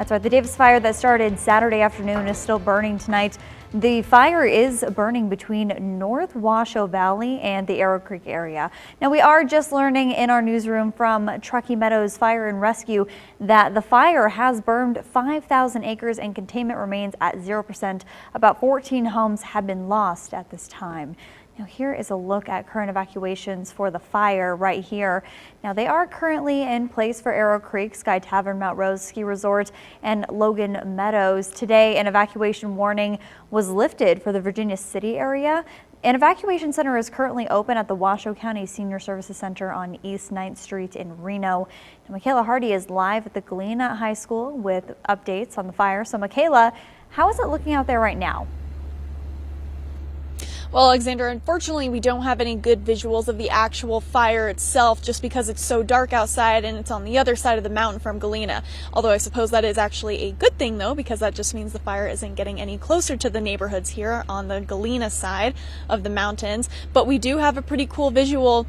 That's right. The Davis fire that started Saturday afternoon is still burning tonight. The fire is burning between North Washoe Valley and the Arrow Creek area. Now, we are just learning in our newsroom from Truckee Meadows Fire and Rescue that the fire has burned 5,000 acres and containment remains at 0%. About 14 homes have been lost at this time. Now, here is a look at current evacuations for the fire right here. Now, they are currently in place for Arrow Creek, Sky Tavern, Mount Rose Ski Resort, and Logan Meadows. Today, an evacuation warning was lifted for the Virginia City area. An evacuation center is currently open at the Washoe County Senior Services Center on East 9th Street in Reno. Now, Michaela Hardy is live at the Galena High School with updates on the fire. So, Michaela, how is it looking out there right now? Well, Alexander, unfortunately, we don't have any good visuals of the actual fire itself just because it's so dark outside and it's on the other side of the mountain from Galena. Although I suppose that is actually a good thing, though, because that just means the fire isn't getting any closer to the neighborhoods here on the Galena side of the mountains. But we do have a pretty cool visual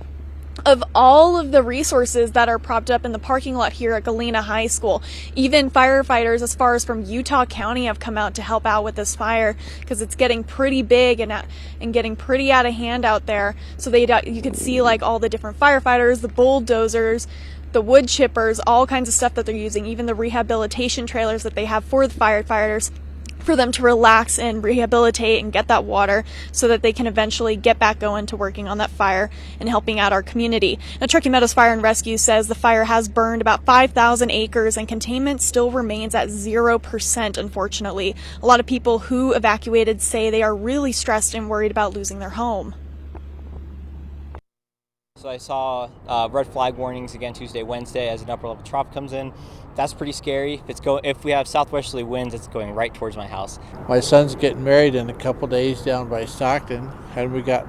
of all of the resources that are propped up in the parking lot here at Galena High School. Even firefighters as far as from Utah County have come out to help out with this fire because it's getting pretty big and getting pretty out of hand out there. So you could see like all the different firefighters, the bulldozers, the wood chippers, all kinds of stuff that they're using, even the rehabilitation trailers that they have for the firefighters, for them to relax and rehabilitate and get that water so that they can eventually get back going to working on that fire and helping out our community. Now, Truckee Meadows Fire and Rescue says the fire has burned about 5,000 acres and containment still remains at 0%, unfortunately. A lot of people who evacuated say they are really stressed and worried about losing their home. So I saw red flag warnings again Tuesday, Wednesday as an upper level trough comes in. That's pretty scary. If we have southwesterly winds, it's going right towards my house. My son's getting married in a couple days down by Stockton, and we got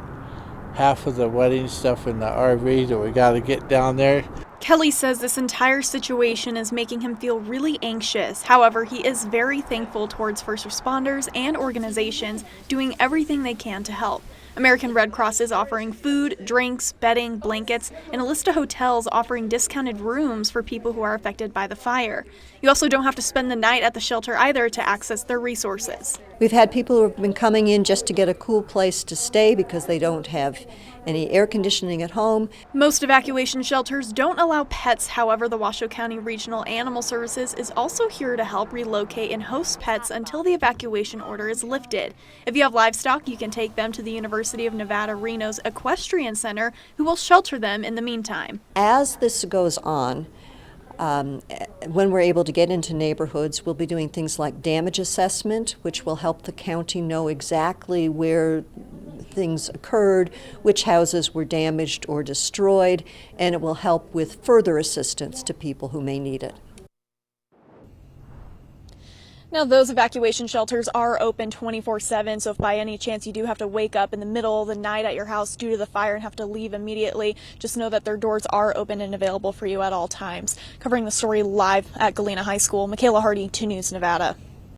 half of the wedding stuff in the RV that we got to get down there. Kelly says this entire situation is making him feel really anxious. However, he is very thankful towards first responders and organizations doing everything they can to help. American Red Cross is offering food, drinks, bedding, blankets, and a list of hotels offering discounted rooms for people who are affected by the fire. You also don't have to spend the night at the shelter either to access their resources. We've had people who have been coming in just to get a cool place to stay because they don't have any air conditioning at home. Most evacuation shelters don't allow pets. However, the Washoe County Regional Animal Services is also here to help relocate and host pets until the evacuation order is lifted. If you have livestock, you can take them to the University of Nevada, Reno's Equestrian Center, who will shelter them in the meantime. As this goes on, when we're able to get into neighborhoods, we'll be doing things like damage assessment, which will help the county know exactly where things occurred, which houses were damaged or destroyed, and it will help with further assistance to people who may need it. Now, those evacuation shelters are open 24/7, so if by any chance you do have to wake up in the middle of the night at your house due to the fire and have to leave immediately, just know that their doors are open and available for you at all times. Covering the story live at Galena High School, Michaela Hardy, 2 News Nevada.